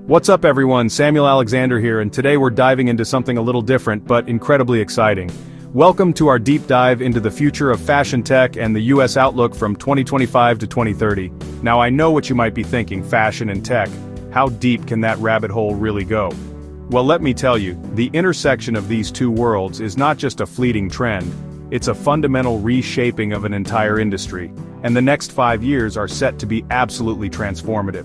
What's up everyone, Samuel Alexander here, and today we're diving into something a little different but incredibly exciting. Welcome to our deep dive into the future of fashion tech and the US outlook from 2025 to 2030. Now I know what you might be thinking, fashion and tech. How deep can that rabbit hole really go? Well, let me tell you, the intersection of these two worlds is not just a fleeting trend, it's a fundamental reshaping of an entire industry, and the next 5 years are set to be absolutely transformative.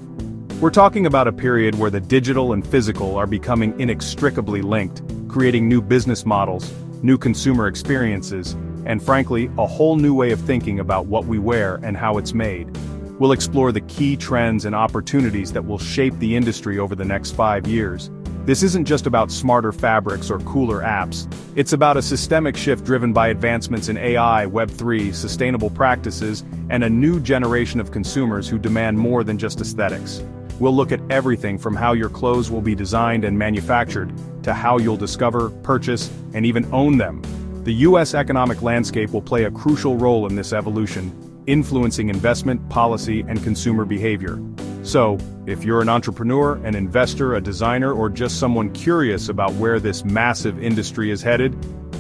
We're talking about a period where the digital and physical are becoming inextricably linked, creating new business models, new consumer experiences, and frankly, a whole new way of thinking about what we wear and how it's made. We'll explore the key trends and opportunities that will shape the industry over the next 5 years. This isn't just about smarter fabrics or cooler apps, it's about a systemic shift driven by advancements in AI, Web3, sustainable practices, and a new generation of consumers who demand more than just aesthetics. We'll look at everything from how your clothes will be designed and manufactured, to how you'll discover, purchase, and even own them. The US economic landscape will play a crucial role in this evolution, influencing investment, policy, and consumer behavior. So, if you're an entrepreneur, an investor, a designer, or just someone curious about where this massive industry is headed,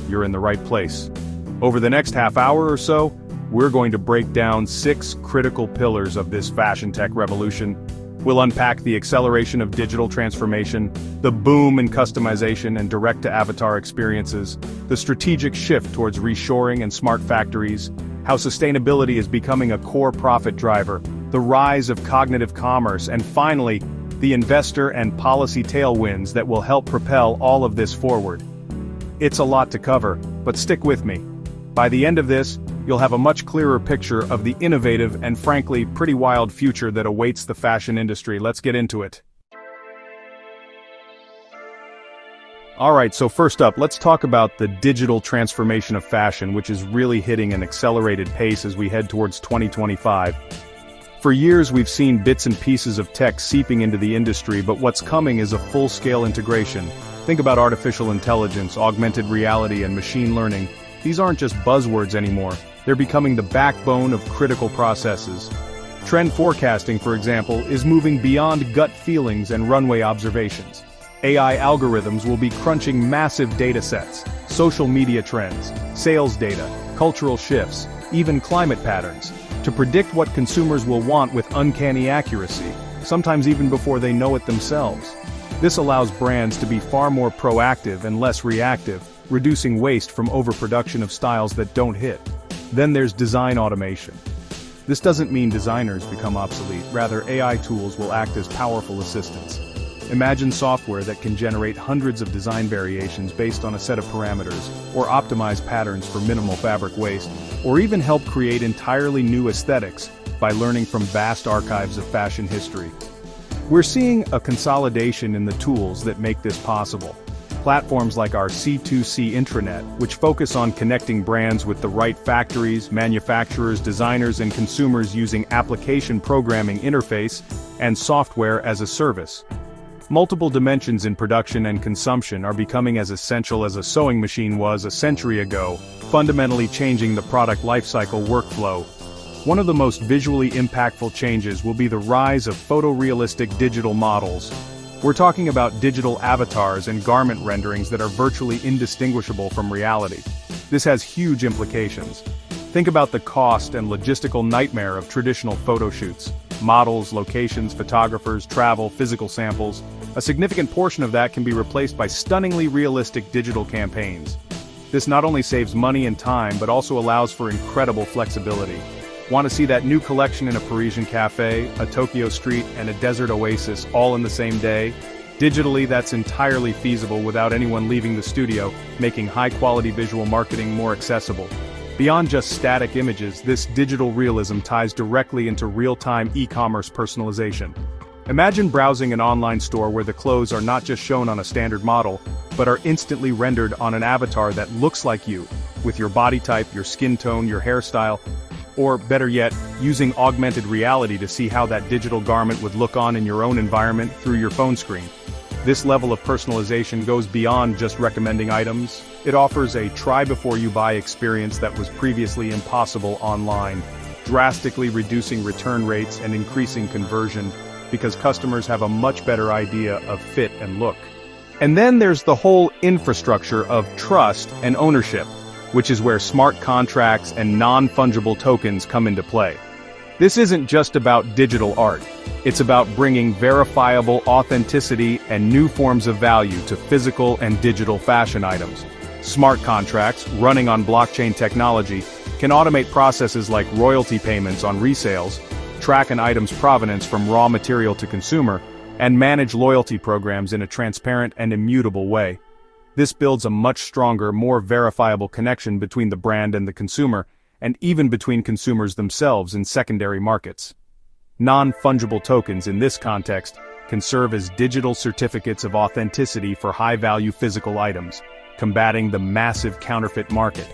you're in the right place. Over the next half hour or so, we're going to break down 6 critical pillars of this fashion tech revolution. We'll unpack the acceleration of digital transformation, the boom in customization and direct-to-avatar experiences, the strategic shift towards reshoring and smart factories, how sustainability is becoming a core profit driver, the rise of cognitive commerce, and finally, the investor and policy tailwinds that will help propel all of this forward. It's a lot to cover, but stick with me. By the end of this, you'll have a much clearer picture of the innovative and frankly pretty wild future that awaits the fashion industry. Let's get into it. Alright, so first up, let's talk about the digital transformation of fashion, which is really hitting an accelerated pace as we head towards 2025. For years we've seen bits and pieces of tech seeping into the industry, but what's coming is a full-scale integration. Think about artificial intelligence, augmented reality, and machine learning. These aren't just buzzwords anymore, they're becoming the backbone of critical processes. Trend forecasting, for example, is moving beyond gut feelings and runway observations. AI algorithms will be crunching massive data sets, social media trends, sales data, cultural shifts, even climate patterns, to predict what consumers will want with uncanny accuracy, sometimes even before they know it themselves. This allows brands to be far more proactive and less reactive, reducing waste from overproduction of styles that don't hit. Then there's design automation. This doesn't mean designers become obsolete, rather AI tools will act as powerful assistants. Imagine software that can generate hundreds of design variations based on a set of parameters, or optimize patterns for minimal fabric waste, or even help create entirely new aesthetics by learning from vast archives of fashion history. We're seeing a consolidation in the tools that make this possible. Platforms like our C2C intranet, which focus on connecting brands with the right factories, manufacturers, designers, and consumers using application programming interface and software as a service. Multiple dimensions in production and consumption are becoming as essential as a sewing machine was a century ago, fundamentally changing the product lifecycle workflow. One of the most visually impactful changes will be the rise of photorealistic digital models. We're talking about digital avatars and garment renderings that are virtually indistinguishable from reality. This has huge implications. Think about the cost and logistical nightmare of traditional photo shoots. Models, locations, photographers, travel, physical samples. A significant portion of that can be replaced by stunningly realistic digital campaigns. This not only saves money and time, but also allows for incredible flexibility. Want to see that new collection in a Parisian cafe, a Tokyo street, and a desert oasis all in the same day? Digitally, that's entirely feasible without anyone leaving the studio, making high-quality visual marketing more accessible. Beyond just static images, this digital realism ties directly into real-time e-commerce personalization. Imagine browsing an online store where the clothes are not just shown on a standard model, but are instantly rendered on an avatar that looks like you, with your body type, your skin tone, your hairstyle, or better yet, using augmented reality to see how that digital garment would look on in your own environment through your phone screen. This level of personalization goes beyond just recommending items. It offers a try-before-you-buy experience that was previously impossible online, drastically reducing return rates and increasing conversion. because customers have a much better idea of fit and look. And then there's the whole infrastructure of trust and ownership, which is where smart contracts and non-fungible tokens come into play. This isn't just about digital art. It's about bringing verifiable authenticity and new forms of value to physical and digital fashion items. Smart contracts, running on blockchain technology, can automate processes like royalty payments on resales, track an item's provenance from raw material to consumer, and manage loyalty programs in a transparent and immutable way. This builds a much stronger, more verifiable connection between the brand and the consumer, and even between consumers themselves in secondary markets. Non-fungible tokens in this context can serve as digital certificates of authenticity for high-value physical items, combating the massive counterfeit market.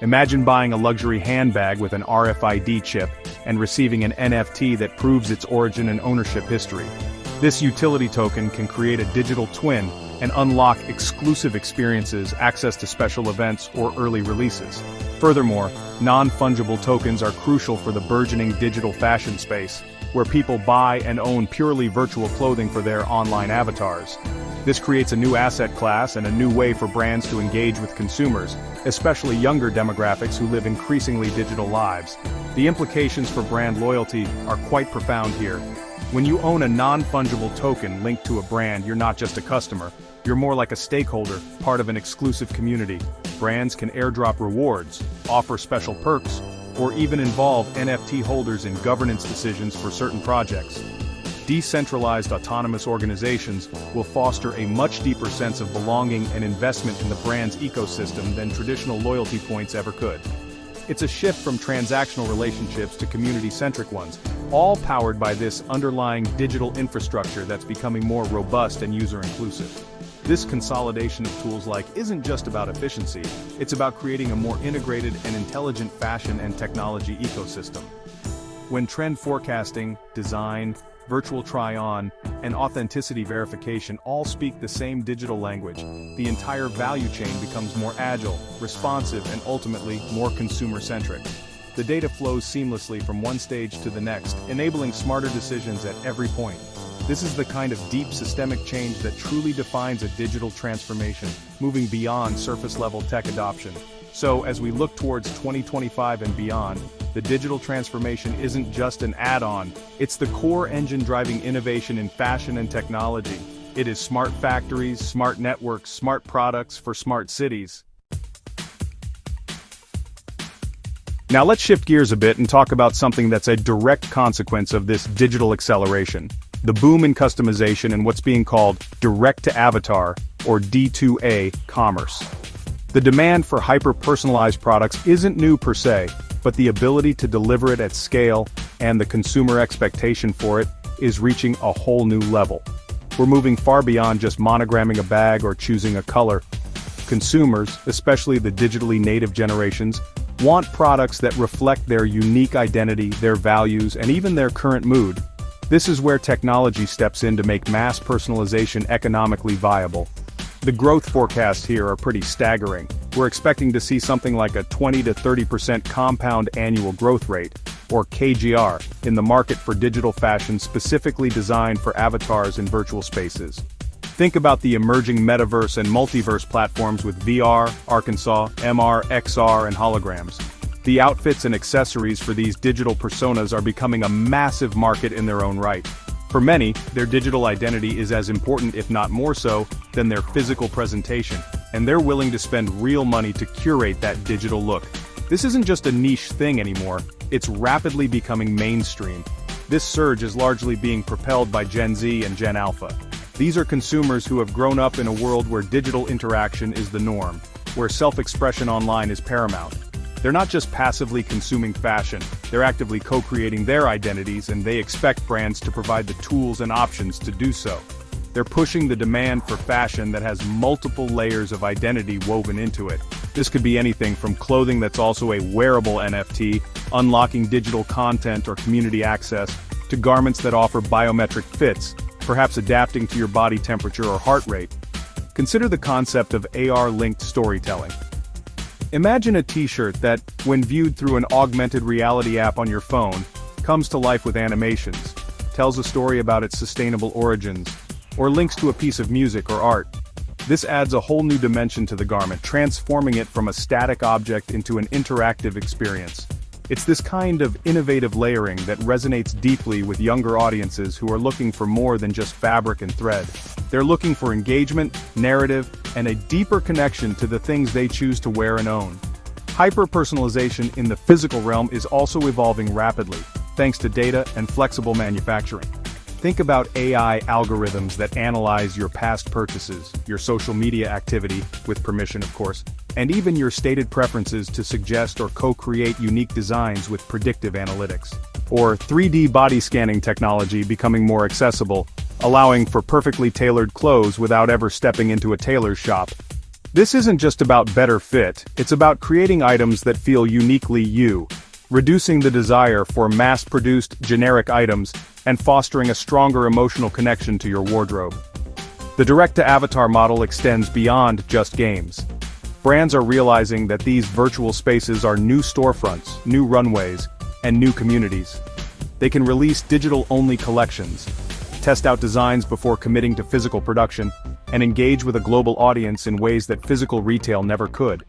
Imagine buying a luxury handbag with an RFID chip and receiving an NFT that proves its origin and ownership history. This utility token can create a digital twin and unlock exclusive experiences, access to special events, or early releases. Furthermore, non-fungible tokens are crucial for the burgeoning digital fashion space, where people buy and own purely virtual clothing for their online avatars. This creates a new asset class and a new way for brands to engage with consumers, especially younger demographics who live increasingly digital lives. The implications for brand loyalty are quite profound here. When you own a non-fungible token linked to a brand, you're not just a customer, you're more like a stakeholder, part of an exclusive community. Brands can airdrop rewards, offer special perks, or even involve NFT holders in governance decisions for certain projects. Decentralized autonomous organizations will foster a much deeper sense of belonging and investment in the brand's ecosystem than traditional loyalty points ever could. It's a shift from transactional relationships to community-centric ones, all powered by this underlying digital infrastructure that's becoming more robust and user-inclusive. This consolidation of tools isn't just about efficiency, it's about creating a more integrated and intelligent fashion and technology ecosystem. When trend forecasting, design, virtual try-on, and authenticity verification all speak the same digital language, the entire value chain becomes more agile, responsive, and ultimately more consumer-centric. The data flows seamlessly from one stage to the next, enabling smarter decisions at every point. This is the kind of deep systemic change that truly defines a digital transformation, moving beyond surface-level tech adoption. So, as we look towards 2025 and beyond, the digital transformation isn't just an add-on, it's the core engine driving innovation in fashion and technology. It is smart factories, smart networks, smart products for smart cities. Now let's shift gears a bit and talk about something that's a direct consequence of this digital acceleration. The boom in customization and what's being called direct-to-avatar, or D2A, commerce. The demand for hyper-personalized products isn't new per se, but the ability to deliver it at scale and the consumer expectation for it is reaching a whole new level. We're moving far beyond just monogramming a bag or choosing a color. Consumers, especially the digitally native generations, want products that reflect their unique identity, their values, and even their current mood. This is where technology steps in to make mass personalization economically viable. The growth forecasts here are pretty staggering. We're expecting to see something like a 20 to 30% compound annual growth rate, or KGR, in the market for digital fashion specifically designed for avatars in virtual spaces. Think about the emerging metaverse and multiverse platforms with VR, Arkansas, MR, XR, and holograms. The outfits and accessories for these digital personas are becoming a massive market in their own right. For many, their digital identity is as important, if not more so, than their physical presentation, and they're willing to spend real money to curate that digital look. This isn't just a niche thing anymore, it's rapidly becoming mainstream. This surge is largely being propelled by Gen Z and Gen Alpha. These are consumers who have grown up in a world where digital interaction is the norm, where self-expression online is paramount. They're not just passively consuming fashion, they're actively co-creating their identities, and they expect brands to provide the tools and options to do so. They're pushing the demand for fashion that has multiple layers of identity woven into it. This could be anything from clothing that's also a wearable NFT, unlocking digital content or community access, to garments that offer biometric fits, perhaps adapting to your body temperature or heart rate. Consider the concept of AR-linked storytelling. Imagine a t-shirt that, when viewed through an augmented reality app on your phone, comes to life with animations, tells a story about its sustainable origins, or links to a piece of music or art. This adds a whole new dimension to the garment, transforming it from a static object into an interactive experience. It's this kind of innovative layering that resonates deeply with younger audiences who are looking for more than just fabric and thread. They're looking for engagement, narrative, and a deeper connection to the things they choose to wear and own. Hyper-personalization in the physical realm is also evolving rapidly, thanks to data and flexible manufacturing. Think about AI algorithms that analyze your past purchases, your social media activity, with permission of course, and even your stated preferences to suggest or co-create unique designs with predictive analytics. Or 3D body scanning technology becoming more accessible, allowing for perfectly tailored clothes without ever stepping into a tailor's shop. This isn't just about better fit, it's about creating items that feel uniquely you, reducing the desire for mass-produced, generic items, and fostering a stronger emotional connection to your wardrobe. The direct-to-avatar model extends beyond just games. Brands are realizing that these virtual spaces are new storefronts, new runways, and new communities. They can release digital-only collections, test out designs before committing to physical production, and engage with a global audience in ways that physical retail never could.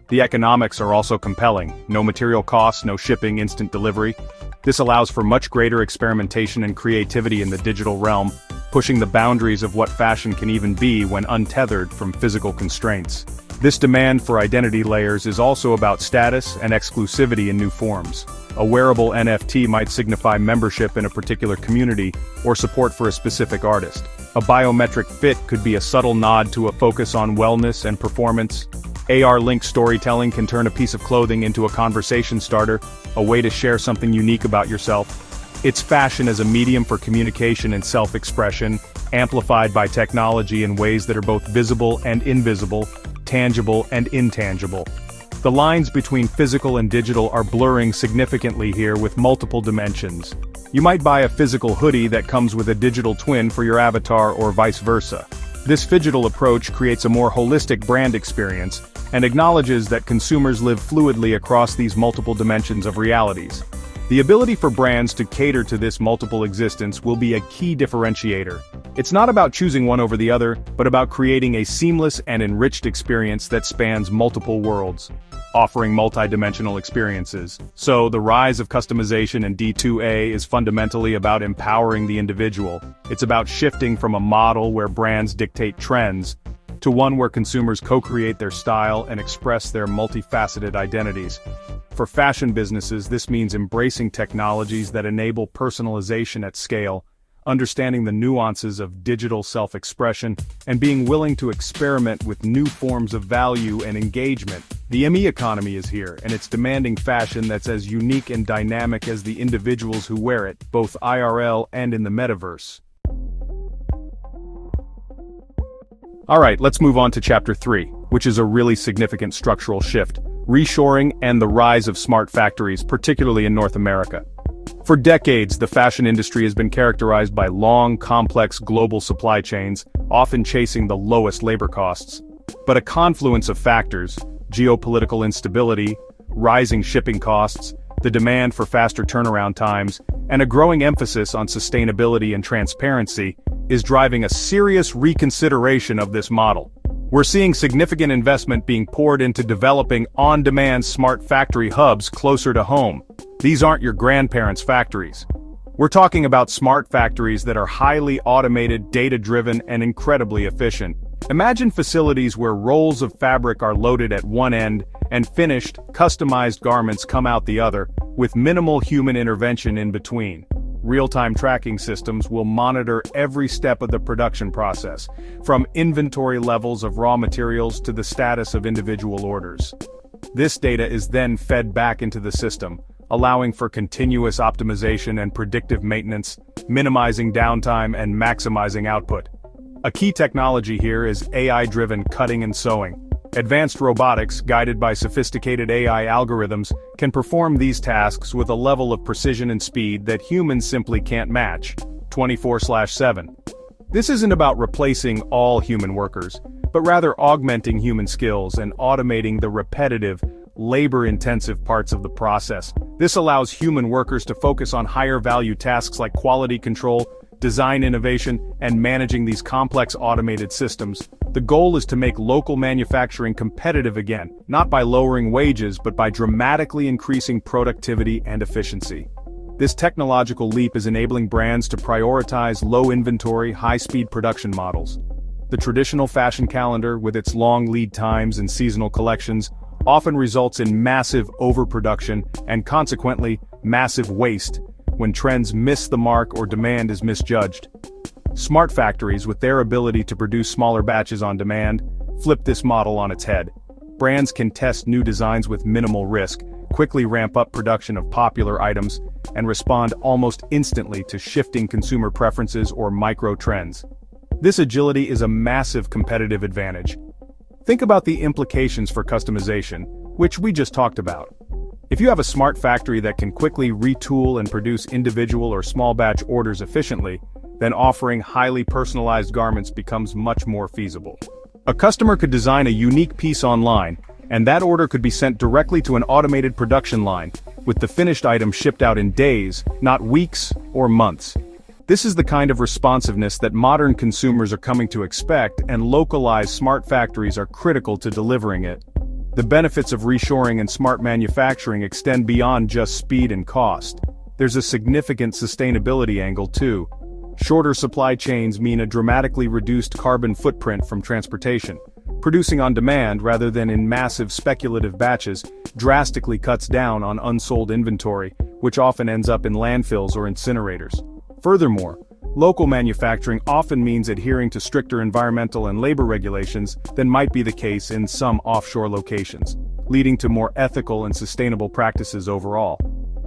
The economics are also compelling: no material costs, no shipping, instant delivery. This allows for much greater experimentation and creativity in the digital realm, pushing the boundaries of what fashion can even be when untethered from physical constraints. This demand for identity layers is also about status and exclusivity in new forms. A wearable NFT might signify membership in a particular community or support for a specific artist. A biometric fit could be a subtle nod to a focus on wellness and performance. AR-linked storytelling can turn a piece of clothing into a conversation starter, a way to share something unique about yourself. It's fashion as a medium for communication and self-expression, amplified by technology in ways that are both visible and invisible, tangible and intangible. The lines between physical and digital are blurring significantly here with multiple dimensions. You might buy a physical hoodie that comes with a digital twin for your avatar or vice versa. This phygital approach creates a more holistic brand experience and acknowledges that consumers live fluidly across these multiple dimensions of realities. The ability for brands to cater to this multiple existence will be a key differentiator. It's not about choosing one over the other, but about creating a seamless and enriched experience that spans multiple worlds, offering multi-dimensional experiences. So, the rise of customization in D2A is fundamentally about empowering the individual. It's about shifting from a model where brands dictate trends, to one where consumers co-create their style and express their multifaceted identities. For fashion businesses, this means embracing technologies that enable personalization at scale, understanding the nuances of digital self-expression, and being willing to experiment with new forms of value and engagement. The ME economy is here, and it's demanding fashion that's as unique and dynamic as the individuals who wear it, both IRL and in the metaverse. Alright, let's move on to Chapter 3, which is a really significant structural shift: reshoring and the rise of smart factories, particularly in North America. For decades, the fashion industry has been characterized by long, complex global supply chains, often chasing the lowest labor costs. But a confluence of factors, geopolitical instability, rising shipping costs, the demand for faster turnaround times, and a growing emphasis on sustainability and transparency, is driving a serious reconsideration of this model. We're seeing significant investment being poured into developing on-demand smart factory hubs closer to home. These aren't your grandparents' factories. We're talking about smart factories that are highly automated, data-driven, and incredibly efficient. Imagine facilities where rolls of fabric are loaded at one end and finished, customized garments come out the other, with minimal human intervention in between. Real-time tracking systems will monitor every step of the production process, from inventory levels of raw materials to the status of individual orders. This data is then fed back into the system, allowing for continuous optimization and predictive maintenance, minimizing downtime and maximizing output. A key technology here is AI-driven cutting and sewing. Advanced robotics, guided by sophisticated AI algorithms, can perform these tasks with a level of precision and speed that humans simply can't match, 24/7. This isn't about replacing all human workers, but rather augmenting human skills and automating the repetitive, labor-intensive parts of the process. This allows human workers to focus on higher-value tasks like quality control, design innovation, and managing these complex automated systems. The goal is to make local manufacturing competitive again, not by lowering wages but by dramatically increasing productivity and efficiency. This technological leap is enabling brands to prioritize low-inventory, high-speed production models. The traditional fashion calendar, with its long lead times and seasonal collections, often results in massive overproduction and consequently, massive waste, when trends miss the mark or demand is misjudged. Smart factories, with their ability to produce smaller batches on demand, flip this model on its head. Brands can test new designs with minimal risk, quickly ramp up production of popular items, and respond almost instantly to shifting consumer preferences or micro-trends. This agility is a massive competitive advantage. Think about the implications for customization, which we just talked about. If you have a smart factory that can quickly retool and produce individual or small batch orders efficiently, then offering highly personalized garments becomes much more feasible. A customer could design a unique piece online, and that order could be sent directly to an automated production line, with the finished item shipped out in days, not weeks or months. This is the kind of responsiveness that modern consumers are coming to expect, and localized smart factories are critical to delivering it. The benefits of reshoring and smart manufacturing extend beyond just speed and cost. There's a significant sustainability angle too. Shorter supply chains mean a dramatically reduced carbon footprint from transportation. Producing on demand rather than in massive speculative batches drastically cuts down on unsold inventory, which often ends up in landfills or incinerators. Furthermore, local manufacturing often means adhering to stricter environmental and labor regulations than might be the case in some offshore locations, leading to more ethical and sustainable practices overall.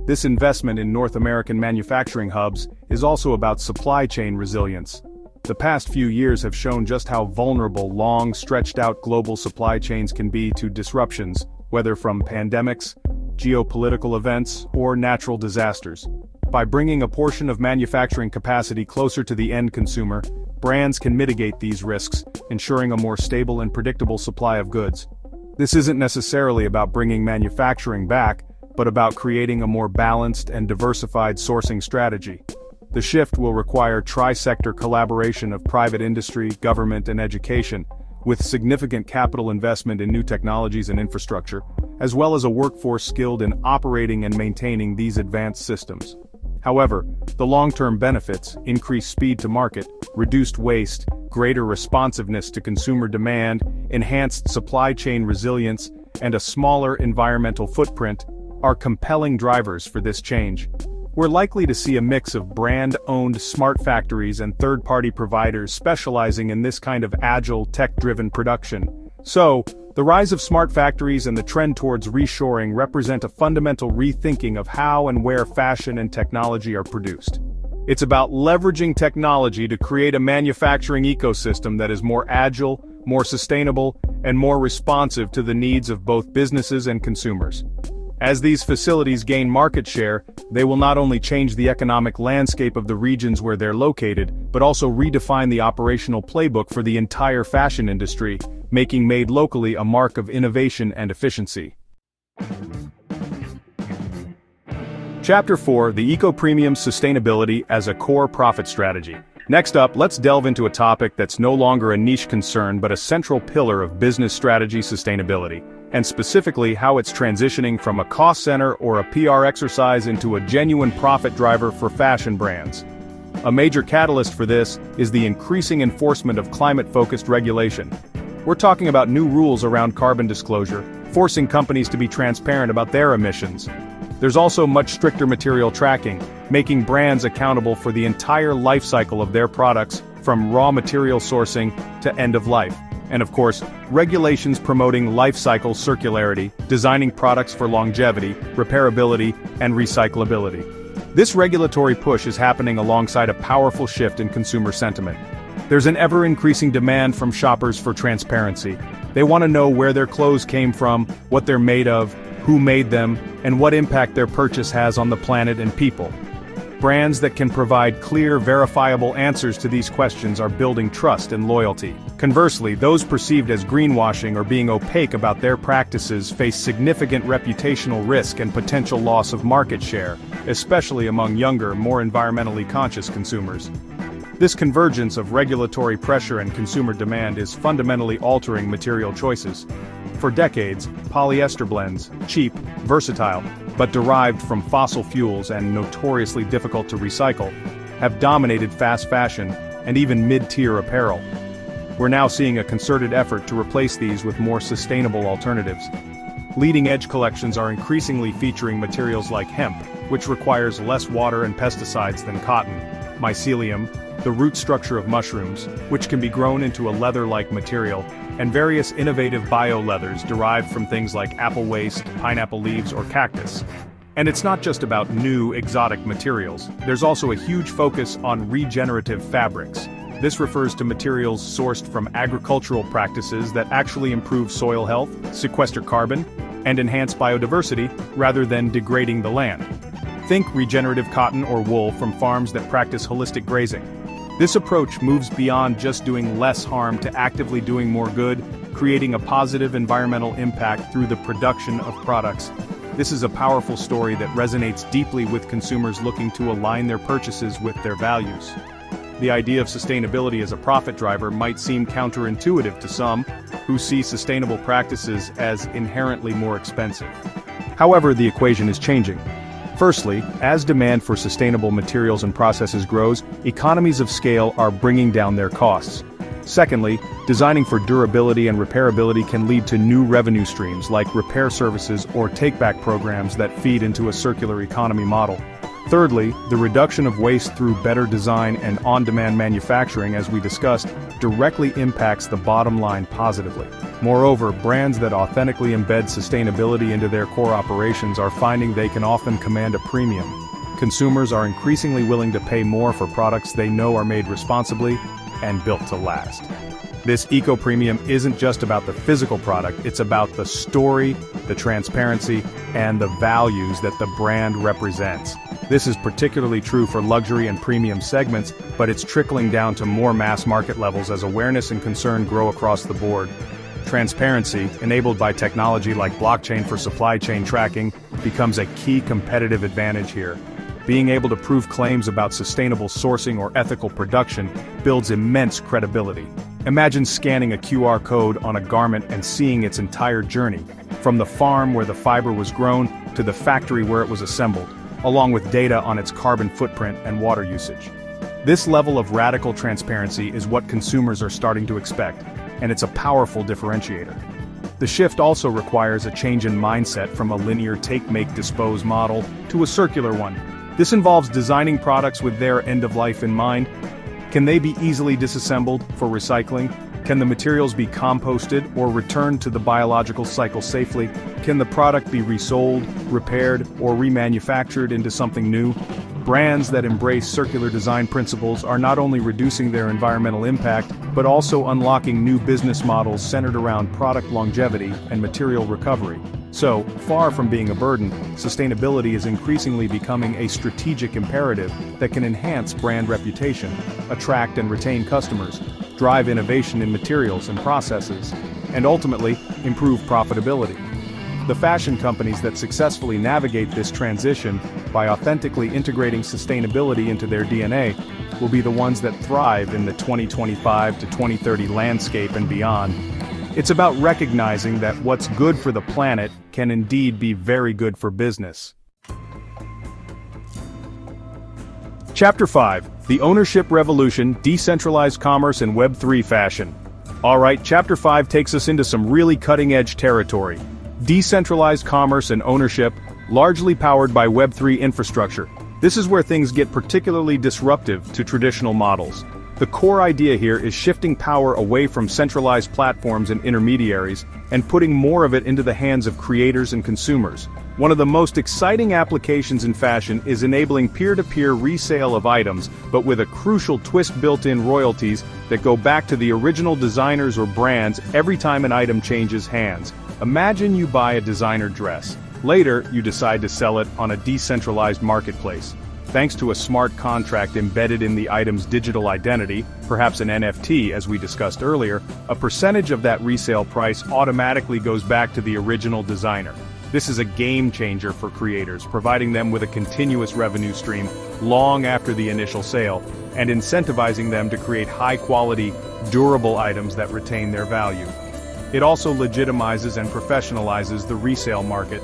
This investment in North American manufacturing hubs is also about supply chain resilience. The past few years have shown just how vulnerable long, stretched-out global supply chains can be to disruptions, whether from pandemics, geopolitical events, or natural disasters. By bringing a portion of manufacturing capacity closer to the end consumer, brands can mitigate these risks, ensuring a more stable and predictable supply of goods. This isn't necessarily about bringing manufacturing back, but about creating a more balanced and diversified sourcing strategy. The shift will require tri-sector collaboration of private industry, government, and education, with significant capital investment in new technologies and infrastructure, as well as a workforce skilled in operating and maintaining these advanced systems. However, the long-term benefits, increased speed to market, reduced waste, greater responsiveness to consumer demand, enhanced supply chain resilience, and a smaller environmental footprint, are compelling drivers for this change. We're likely to see a mix of brand-owned smart factories and third-party providers specializing in this kind of agile, tech-driven production. So, the rise of smart factories and the trend towards reshoring represent a fundamental rethinking of how and where fashion and technology are produced. It's about leveraging technology to create a manufacturing ecosystem that is more agile, more sustainable, and more responsive to the needs of both businesses and consumers. As these facilities gain market share, they will not only change the economic landscape of the regions where they're located, but also redefine the operational playbook for the entire fashion industry, making made locally a mark of innovation and efficiency. Chapter 4: The Eco-Premium Sustainability as a Core Profit Strategy. Next up, let's delve into a topic that's no longer a niche concern but a central pillar of business strategy: sustainability, and specifically how it's transitioning from a cost center or a PR exercise into a genuine profit driver for fashion brands. A major catalyst for this is the increasing enforcement of climate-focused regulation. We're talking about new rules around carbon disclosure, forcing companies to be transparent about their emissions. There's also much stricter material tracking, making brands accountable for the entire life cycle of their products, from raw material sourcing to end of life. And of course, regulations promoting life cycle circularity, designing products for longevity, repairability, and recyclability. This regulatory push is happening alongside a powerful shift in consumer sentiment. There's an ever-increasing demand from shoppers for transparency. They want to know where their clothes came from, what they're made of, who made them, and what impact their purchase has on the planet and people. Brands that can provide clear, verifiable answers to these questions are building trust and loyalty. Conversely, those perceived as greenwashing or being opaque about their practices face significant reputational risk and potential loss of market share, especially among younger, more environmentally conscious consumers. This convergence of regulatory pressure and consumer demand is fundamentally altering material choices. For decades, polyester blends, cheap, versatile, but derived from fossil fuels and notoriously difficult to recycle, have dominated fast fashion and even mid-tier apparel. We're now seeing a concerted effort to replace these with more sustainable alternatives. Leading-edge collections are increasingly featuring materials like hemp, which requires less water and pesticides than cotton, mycelium, the root structure of mushrooms, which can be grown into a leather-like material, and various innovative bio-leathers derived from things like apple waste, pineapple leaves, or cactus. And it's not just about new, exotic materials. There's also a huge focus on regenerative fabrics. This refers to materials sourced from agricultural practices that actually improve soil health, sequester carbon, and enhance biodiversity, rather than degrading the land. Think regenerative cotton or wool from farms that practice holistic grazing. This approach moves beyond just doing less harm to actively doing more good, creating a positive environmental impact through the production of products. This is a powerful story that resonates deeply with consumers looking to align their purchases with their values. The idea of sustainability as a profit driver might seem counterintuitive to some, who see sustainable practices as inherently more expensive. However, the equation is changing. Firstly, as demand for sustainable materials and processes grows, economies of scale are bringing down their costs. Secondly, designing for durability and repairability can lead to new revenue streams like repair services or take-back programs that feed into a circular economy model. Thirdly, the reduction of waste through better design and on-demand manufacturing, as we discussed, directly impacts the bottom line positively. Moreover, brands that authentically embed sustainability into their core operations are finding they can often command a premium. Consumers are increasingly willing to pay more for products they know are made responsibly and built to last. This eco-premium isn't just about the physical product, it's about the story, the transparency, and the values that the brand represents. This is particularly true for luxury and premium segments, but it's trickling down to more mass market levels as awareness and concern grow across the board. Transparency, enabled by technology like blockchain for supply chain tracking, becomes a key competitive advantage here. Being able to prove claims about sustainable sourcing or ethical production builds immense credibility. Imagine scanning a QR code on a garment and seeing its entire journey, from the farm where the fiber was grown to the factory where it was assembled, along with data on its carbon footprint and water usage. This level of radical transparency is what consumers are starting to expect, and it's a powerful differentiator. The shift also requires a change in mindset from a linear take, make, dispose model to a circular one. This involves designing products with their end of life in mind. Can they be easily disassembled for recycling? Can the materials be composted or returned to the biological cycle safely? Can the product be resold, repaired, or remanufactured into something new? Brands that embrace circular design principles are not only reducing their environmental impact, but also unlocking new business models centered around product longevity and material recovery. So, far from being a burden, sustainability is increasingly becoming a strategic imperative that can enhance brand reputation, attract and retain customers, drive innovation in materials and processes, and ultimately, improve profitability. The fashion companies that successfully navigate this transition by authentically integrating sustainability into their DNA will be the ones that thrive in the 2025 to 2030 landscape and beyond. It's about recognizing that what's good for the planet can indeed be very good for business. Chapter 5: The Ownership Revolution, Decentralized Commerce and Web3 Fashion. Alright, Chapter 5 takes us into some really cutting-edge territory. Decentralized commerce and ownership, largely powered by Web3 infrastructure. This is where things get particularly disruptive to traditional models. The core idea here is shifting power away from centralized platforms and intermediaries, and putting more of it into the hands of creators and consumers. One of the most exciting applications in fashion is enabling peer-to-peer resale of items, but with a crucial twist: built-in royalties that go back to the original designers or brands every time an item changes hands. Imagine you buy a designer dress. Later, you decide to sell it on a decentralized marketplace. Thanks to a smart contract embedded in the item's digital identity, perhaps an NFT as we discussed earlier, a percentage of that resale price automatically goes back to the original designer. This is a game changer for creators, providing them with a continuous revenue stream long after the initial sale, and incentivizing them to create high-quality, durable items that retain their value. It also legitimizes and professionalizes the resale market,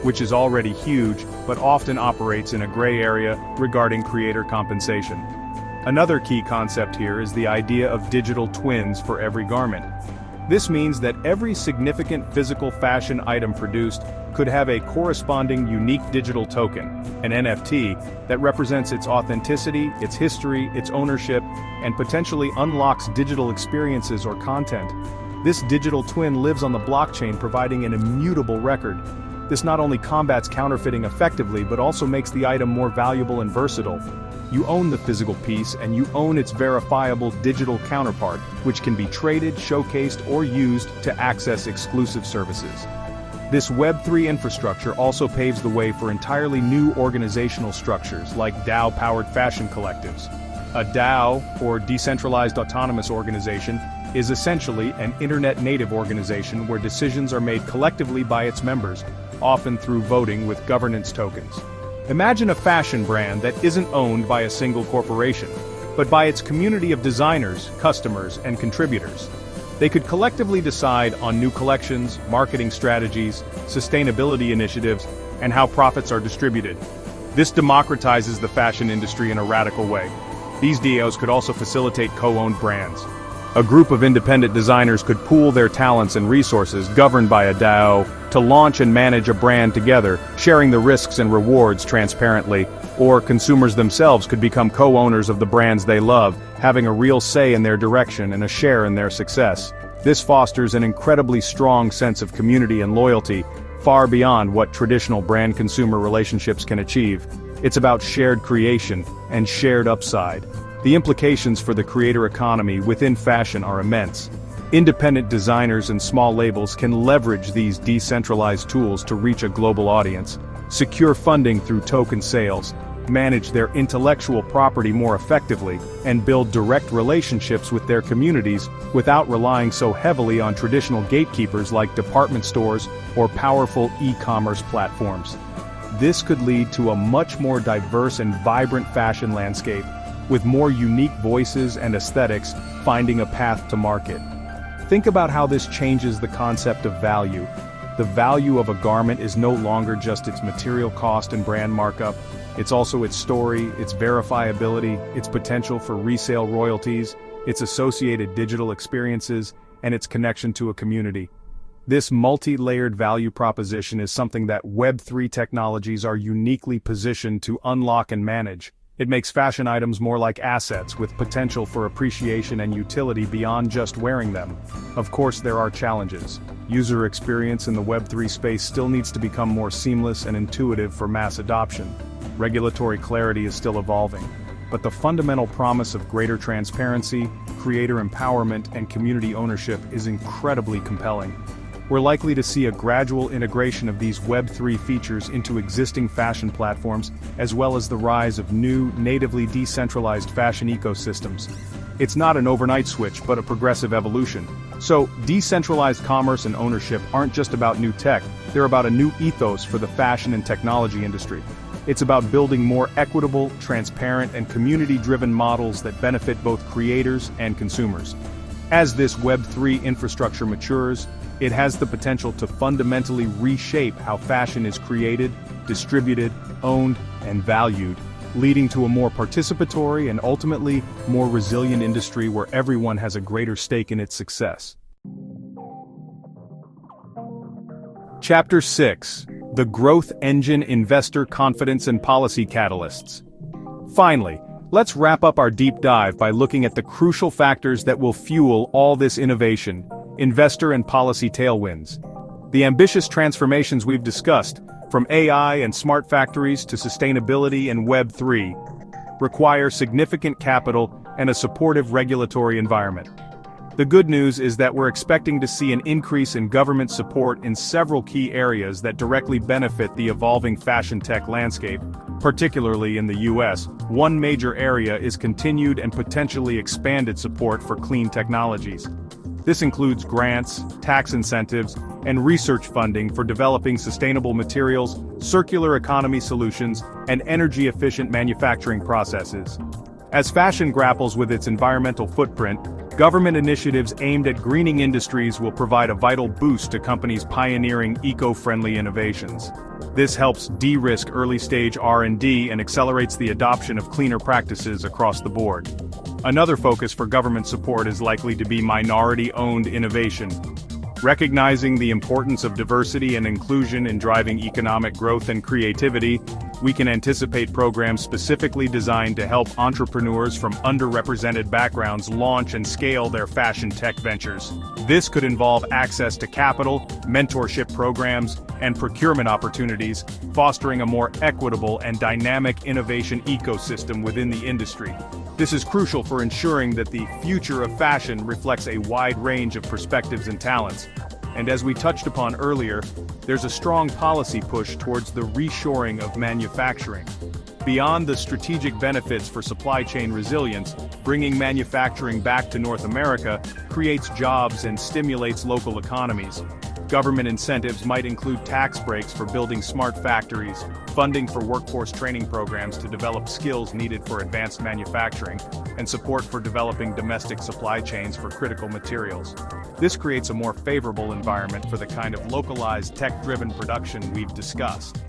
which is already huge, but often operates in a gray area regarding creator compensation. Another key concept here is the idea of digital twins for every garment. This means that every significant physical fashion item produced could have a corresponding unique digital token, an NFT, that represents its authenticity, its history, its ownership, and potentially unlocks digital experiences or content. This digital twin lives on the blockchain, providing an immutable record. This not only combats counterfeiting effectively but also makes the item more valuable and versatile. You own the physical piece and you own its verifiable digital counterpart, which can be traded, showcased, or used to access exclusive services. This Web3 infrastructure also paves the way for entirely new organizational structures like DAO-powered fashion collectives. A DAO, or decentralized autonomous organization, is essentially an internet-native organization where decisions are made collectively by its members, often through voting with governance tokens. Imagine a fashion brand that isn't owned by a single corporation, but by its community of designers, customers, and contributors. They could collectively decide on new collections, marketing strategies, sustainability initiatives, and how profits are distributed. This democratizes the fashion industry in a radical way. These DAOs could also facilitate co-owned brands. A group of independent designers could pool their talents and resources governed by a DAO to launch and manage a brand together, sharing the risks and rewards transparently, or consumers themselves could become co-owners of the brands they love, having a real say in their direction and a share in their success. This fosters an incredibly strong sense of community and loyalty, far beyond what traditional brand-consumer relationships can achieve. It's about shared creation and shared upside. The implications for the creator economy within fashion are immense. Independent designers and small labels can leverage these decentralized tools to reach a global audience, secure funding through token sales, manage their intellectual property more effectively, and build direct relationships with their communities without relying so heavily on traditional gatekeepers like department stores or powerful e-commerce platforms. This could lead to a much more diverse and vibrant fashion landscape, with more unique voices and aesthetics finding a path to market. Think about how this changes the concept of value. The value of a garment is no longer just its material cost and brand markup, it's also its story, its verifiability, its potential for resale royalties, its associated digital experiences, and its connection to a community. This multi-layered value proposition is something that Web3 technologies are uniquely positioned to unlock and manage. It makes fashion items more like assets with potential for appreciation and utility beyond just wearing them. Of course, there are challenges. User experience in the Web3 space still needs to become more seamless and intuitive for mass adoption. Regulatory clarity is still evolving, but the fundamental promise of greater transparency, creator empowerment, and community ownership is incredibly compelling. We're likely to see a gradual integration of these Web3 features into existing fashion platforms, as well as the rise of new, natively decentralized fashion ecosystems. It's not an overnight switch, but a progressive evolution. So, decentralized commerce and ownership aren't just about new tech, they're about a new ethos for the fashion and technology industry. It's about building more equitable, transparent, and community-driven models that benefit both creators and consumers. As this Web3 infrastructure matures, it has the potential to fundamentally reshape how fashion is created, distributed, owned, and valued, leading to a more participatory and ultimately more resilient industry where everyone has a greater stake in its success. Chapter 6: The Growth Engine, Investor Confidence and Policy Catalysts. Finally, let's wrap up our deep dive by looking at the crucial factors that will fuel all this innovation: investor and policy tailwinds. The ambitious transformations we've discussed, from AI and smart factories to sustainability and Web3, require significant capital and a supportive regulatory environment. The good news is that we're expecting to see an increase in government support in several key areas that directly benefit the evolving fashion tech landscape, particularly in the US. One major area is continued and potentially expanded support for clean technologies. This includes grants, tax incentives, and research funding for developing sustainable materials, circular economy solutions, and energy-efficient manufacturing processes. As fashion grapples with its environmental footprint, government initiatives aimed at greening industries will provide a vital boost to companies pioneering eco-friendly innovations. This helps de-risk early-stage R&D and accelerates the adoption of cleaner practices across the board. Another focus for government support is likely to be minority-owned innovation. Recognizing the importance of diversity and inclusion in driving economic growth and creativity, we can anticipate programs specifically designed to help entrepreneurs from underrepresented backgrounds launch and scale their fashion tech ventures. This could involve access to capital, mentorship programs, and procurement opportunities, fostering a more equitable and dynamic innovation ecosystem within the industry. This is crucial for ensuring that the future of fashion reflects a wide range of perspectives and talents. And as we touched upon earlier, there's a strong policy push towards the reshoring of manufacturing. Beyond the strategic benefits for supply chain resilience, bringing manufacturing back to North America creates jobs and stimulates local economies. Government incentives might include tax breaks for building smart factories, funding for workforce training programs to develop skills needed for advanced manufacturing, and support for developing domestic supply chains for critical materials. This creates a more favorable environment for the kind of localized tech-driven production we've discussed.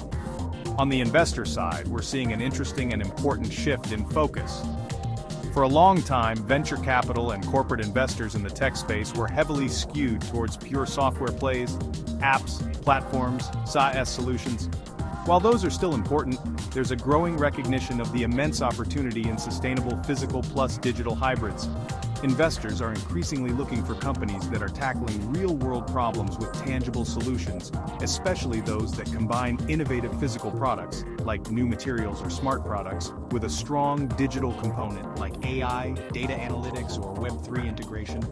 On the investor side, we're seeing an interesting and important shift in focus. For a long time, venture capital and corporate investors in the tech space were heavily skewed towards pure software plays, apps, platforms, SaaS solutions. While those are still important, there's a growing recognition of the immense opportunity in sustainable physical plus digital hybrids. Investors are increasingly looking for companies that are tackling real-world problems with tangible solutions, especially those that combine innovative physical products, like new materials or smart products, with a strong digital component like AI, data analytics, or Web3 integration.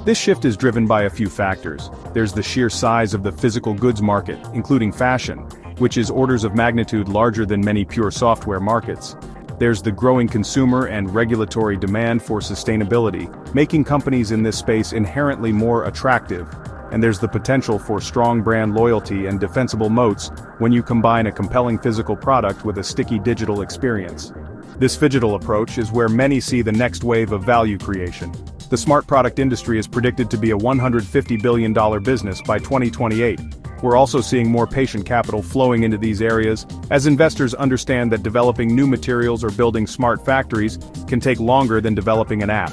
This shift is driven by a few factors. There's the sheer size of the physical goods market, including fashion, which is orders of magnitude larger than many pure software markets. There's the growing consumer and regulatory demand for sustainability, making companies in this space inherently more attractive. And there's the potential for strong brand loyalty and defensible moats when you combine a compelling physical product with a sticky digital experience. This phygital approach is where many see the next wave of value creation. The smart product industry is predicted to be a $150 billion business by 2028. We're also seeing more patient capital flowing into these areas, as investors understand that developing new materials or building smart factories can take longer than developing an app.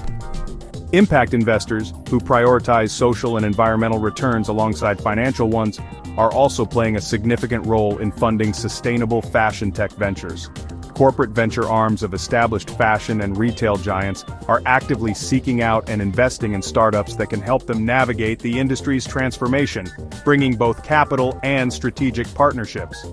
Impact investors, who prioritize social and environmental returns alongside financial ones, are also playing a significant role in funding sustainable fashion tech ventures. Corporate venture arms of established fashion and retail giants are actively seeking out and investing in startups that can help them navigate the industry's transformation, bringing both capital and strategic partnerships.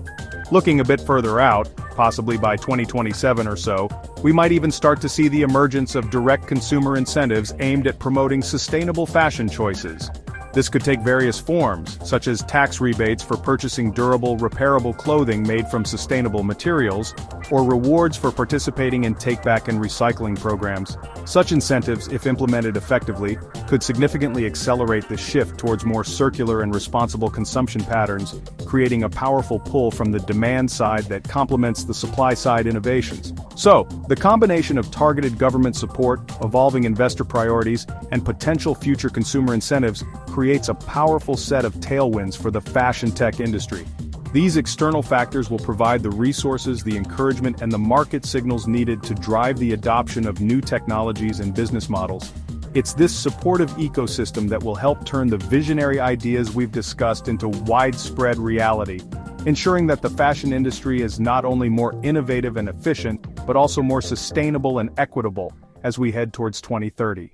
Looking a bit further out, possibly by 2027 or so, we might even start to see the emergence of direct consumer incentives aimed at promoting sustainable fashion choices. This could take various forms, such as tax rebates for purchasing durable, repairable clothing made from sustainable materials, or rewards for participating in take-back and recycling programs. Such incentives, if implemented effectively, could significantly accelerate the shift towards more circular and responsible consumption patterns, creating a powerful pull from the demand side that complements the supply side innovations. So, the combination of targeted government support, evolving investor priorities, and potential future consumer incentives creates a powerful set of tailwinds for the fashion tech industry. These external factors will provide the resources, the encouragement, and the market signals needed to drive the adoption of new technologies and business models. It's this supportive ecosystem that will help turn the visionary ideas we've discussed into widespread reality, ensuring that the fashion industry is not only more innovative and efficient, but also more sustainable and equitable as we head towards 2030.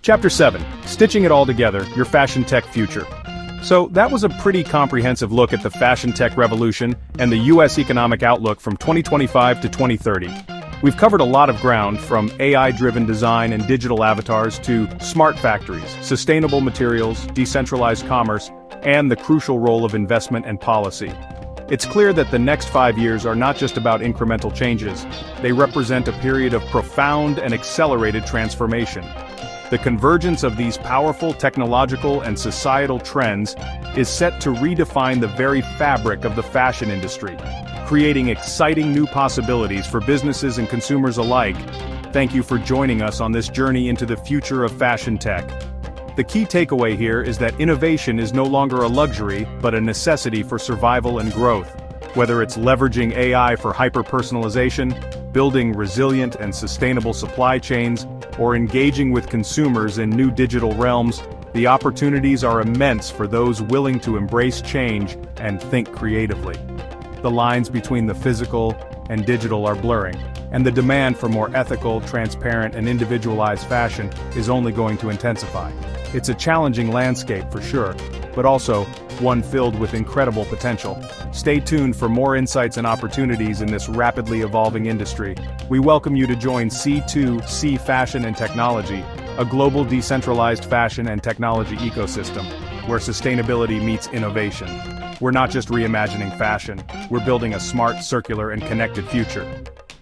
Chapter 7. Stitching it all together, your fashion tech future. So that was a pretty comprehensive look at the fashion tech revolution and the US economic outlook from 2025 to 2030. We've covered a lot of ground, from AI-driven design and digital avatars to smart factories, sustainable materials, decentralized commerce, and the crucial role of investment and policy. It's clear that the next 5 years are not just about incremental changes, they represent a period of profound and accelerated transformation. The convergence of these powerful technological and societal trends is set to redefine the very fabric of the fashion industry, creating exciting new possibilities for businesses and consumers alike. Thank you for joining us on this journey into the future of fashion tech. The key takeaway here is that innovation is no longer a luxury, but a necessity for survival and growth. Whether it's leveraging AI for hyper-personalization, building resilient and sustainable supply chains, or engaging with consumers in new digital realms, the opportunities are immense for those willing to embrace change and think creatively. The lines between the physical and digital are blurring, and the demand for more ethical, transparent, and individualized fashion is only going to intensify. It's a challenging landscape for sure, but also one filled with incredible potential. Stay tuned for more insights and opportunities in this rapidly evolving industry. We welcome you to join C2C Fashion and Technology, a global decentralized fashion and technology ecosystem, where sustainability meets innovation. We're not just reimagining fashion, we're building a smart, circular, and connected future.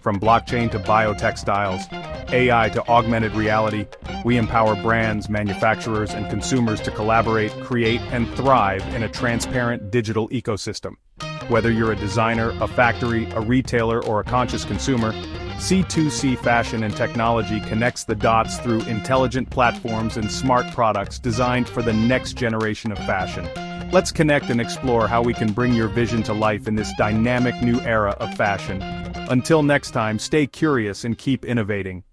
From blockchain to biotextiles, AI to augmented reality, we empower brands, manufacturers, and consumers to collaborate, create, and thrive in a transparent digital ecosystem. Whether you're a designer, a factory, a retailer, or a conscious consumer, C2C Fashion and Technology connects the dots through intelligent platforms and smart products designed for the next generation of fashion. Let's connect and explore how we can bring your vision to life in this dynamic new era of fashion. Until next time, stay curious and keep innovating.